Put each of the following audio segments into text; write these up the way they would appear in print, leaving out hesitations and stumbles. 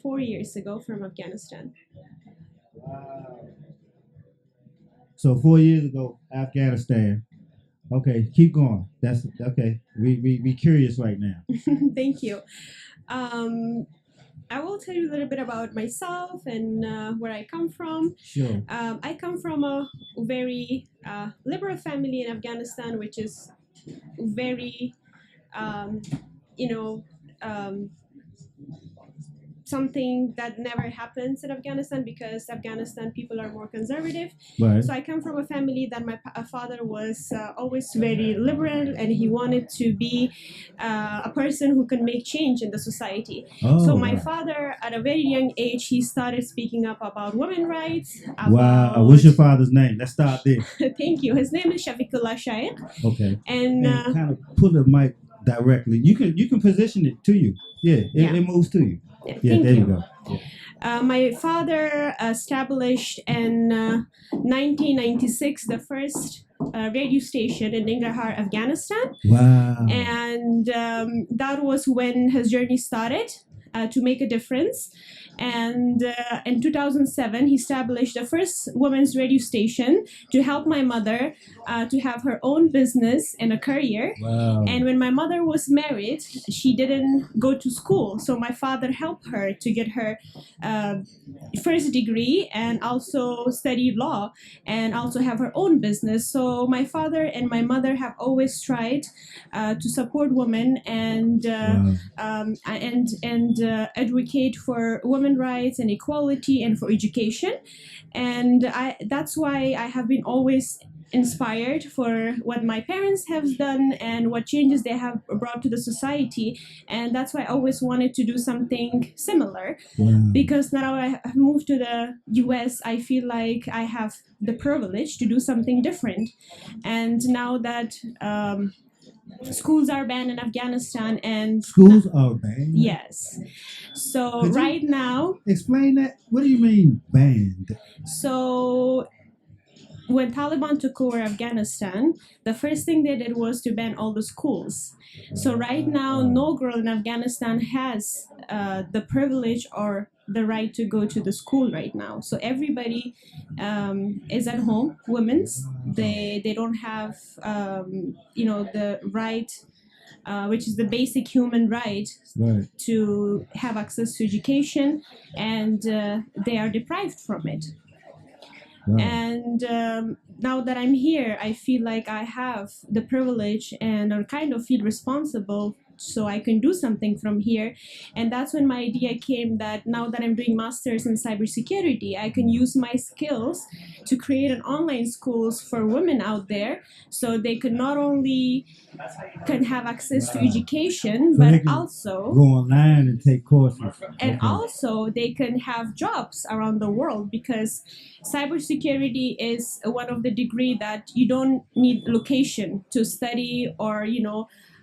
4 years ago from Afghanistan. Wow. So 4 years ago, Afghanistan. Okay, keep going. That's okay. We curious right now. Thank you. Um, I will tell you a little bit about myself and where I come from. Sure. I come from a very liberal family in Afghanistan, which is very, um, you know, um, something that never happens in Afghanistan because Afghanistan people are more conservative. Right. So I come from a family that my father was always very liberal and he wanted to be a person who can make change in the society. So Oh, my right. father, at a very young age, he started speaking up about women's rights. Wow. What's your father's name? Let's start there. Thank you. His name is Shafiqullah Shaikh. Okay. And And kind of put the mic directly. You can position it to you. Yeah, Yeah. it moves to you. Yeah, Yeah, thank there you you. go. My father established in 1996 the first radio station in Nangarhar, Afghanistan. Wow. And that was when his journey started to make a difference. And in 2007, he established the first women's radio station to help my mother to have her own business and a career. Wow. And when my mother was married, she didn't go to school. So my father helped her to get her first degree and also study law and also have her own business. So my father and my mother have always tried to support women and advocate for women rights and equality and for education. And that's why I have been always inspired for what my parents have done and what changes they have brought to the society. And that's why I always wanted to do something similar. Wow. Because now I have moved to the US, I feel like I have the privilege to do something different. And now that schools are banned in Afghanistan and Schools are banned. yes. So Could you right now, explain that? What do you mean banned? so when Taliban took over Afghanistan, the first thing they did was to ban all the schools. So right now, no girl in Afghanistan has the privilege or the right to go to the school right now. So everybody is at home. Women's they don't have the right. Which is the basic human right Right. to have access to education, and they are deprived from it. Wow. And now that I'm here, I feel like I have the privilege and I kind of feel responsible so I can do something from here. And that's when my idea came that now that I'm doing masters in cybersecurity, I can use my skills to create an online schools for women out there so they can not only can have access to education, So they but can also go online and take courses. and Okay. also they can have jobs around the world because cybersecurity is one of the degree that you don't need location to study or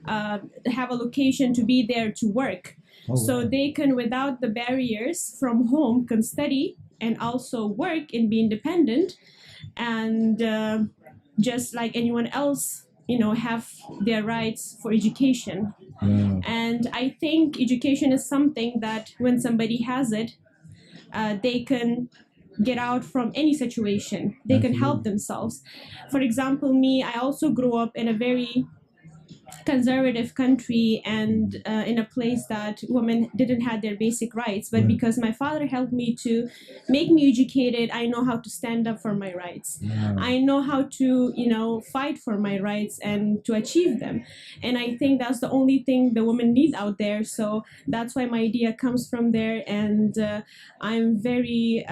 have a location to be there to work. Oh, So wow. they can, without the barriers from home, can study and also work and be independent and just like anyone else, have their rights for education. Wow. And I think education is something that when somebody has it, they can get out from any situation. They can help Absolutely. themselves. For example, me, I also grew up in a very conservative country and in a place that women didn't have their basic rights, but Right. because my father helped me to make me educated, I know how to stand up for my rights. Wow. I know how to fight for my rights and to achieve them. And I think that's the only thing the women need out there. So that's why my idea comes from there. And I'm very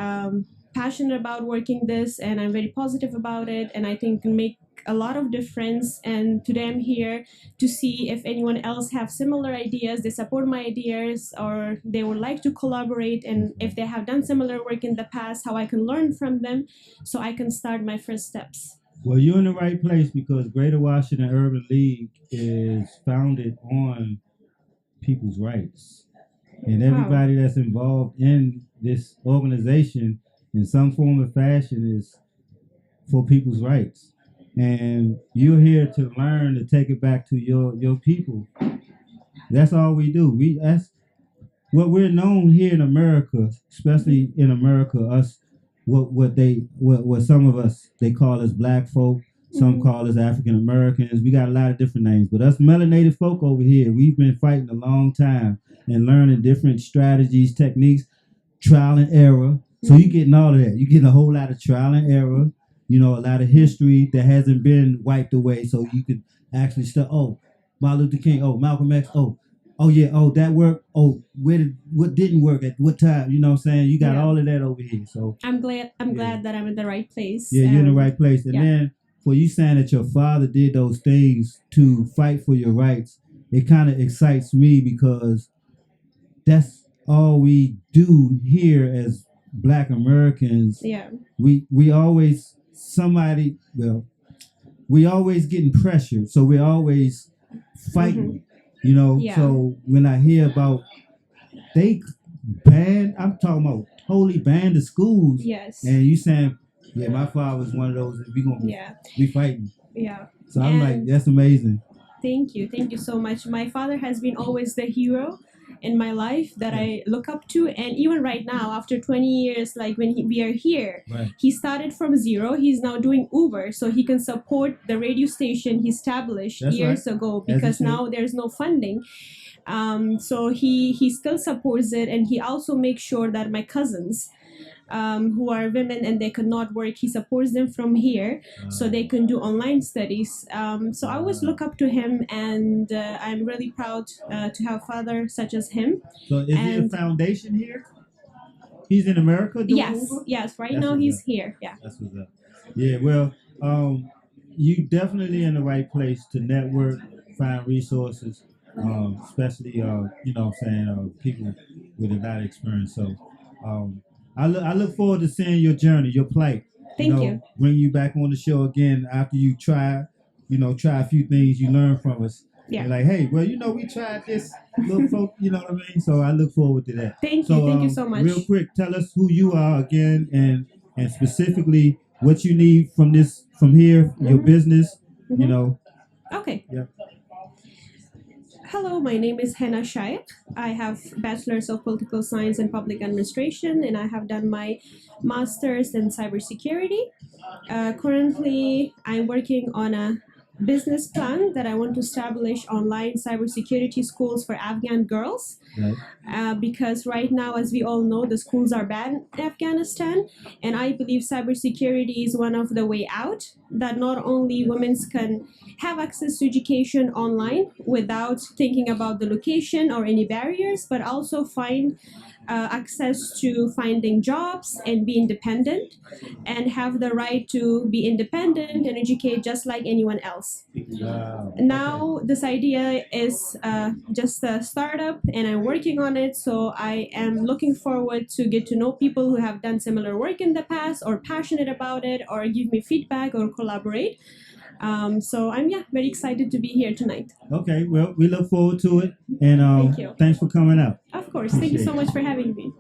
passionate about working this, and I'm very positive about it, and I think can make a lot of difference. And today I'm here to see if anyone else have similar ideas, they support my ideas, or they would like to collaborate, and if they have done similar work in the past, how I can learn from them so I can start my first steps. Well, you're in the right place because Greater Washington Urban League is founded on people's rights. And everybody that's involved in this organization in some form or fashion is for people's rights. And you're here to learn to take it back to your people. That's all we do. what we're known here in America, especially in America, us what some of us they call us black folk, some call us African Americans. We got a lot of different names, but us melanated folk over here, we've been fighting a long time and learning different strategies, techniques, trial and error. So you're getting all of that. You're getting a whole lot of trial and error. You know, a lot of history that hasn't been wiped away. So you can actually start. Oh, Martin Luther King. Oh, Malcolm X. Oh yeah. Oh, that worked. Oh, what didn't work at what time? You know what I'm saying? You got Yeah. all of that over here. So I'm yeah, glad that I'm in the right place. yeah, you're in the right place. And yeah. then for you saying that your father did those things to fight for your rights, it kind of excites me because that's all we do here as Black Americans. Yeah. We always somebody well we always getting pressured, so we're always fighting. You know, Yeah. so when I hear about they I'm talking about totally banned the schools. Yes. And you saying, yeah, my father was one of those. We gonna Yeah. we fighting. Yeah. So I'm like, that's amazing. Thank you so much. My father has been always the hero in my life that Yeah. I look up to, and even right now, after 20 years, like when we are here, Right. he started from zero. He's now doing Uber, so he can support the radio station he established That's years right. ago As you because say. now there's no funding. So he still supports it, and he also makes sure that my cousins, who are women and they could not work, he supports them from here so they can do online studies. So I always look up to him, and I'm really proud to have a father such as him. So is he a And foundation here? He's in America doing yes, Uber? yes, right That's now what's he's up. here. Yeah. That's what's up. Yeah, well, you definitely in the right place to network, find resources, especially you know what I'm saying, people with a lot of experience. So I look forward to seeing your journey, your plight. Thank you. Bring you back on the show again after you try a few things you learn from us. Yeah. You're like, hey, well, we tried this, little folk, you know what I mean? So I look forward to that. Thank So, you. Thank you so much. real quick, tell us who you are again, and specifically what you need from here, your business. You know. Okay. Yeah. Hello, my name is Hena Shaikh. I have Bachelor's of Political Science and Public Administration, and I have done my Master's in Cybersecurity. Currently, I'm working on a business plan that I want to establish online cybersecurity schools for Afghan girls. Right. Because right now, as we all know, the schools are banned in Afghanistan, and I believe cybersecurity is one of the way out. That not only women can have access to education online without thinking about the location or any barriers, but also find access to finding jobs and be independent, and have the right to be independent and educate just like anyone else. Wow. Now this idea is just a startup, and I'm working on it, so I am looking forward to get to know people who have done similar work in the past or passionate about it or give me feedback or collaborate. So I'm very excited to be here tonight. Okay, well, we look forward to it, and Thank you. thanks for coming out. Of course. Thank you so much for having me.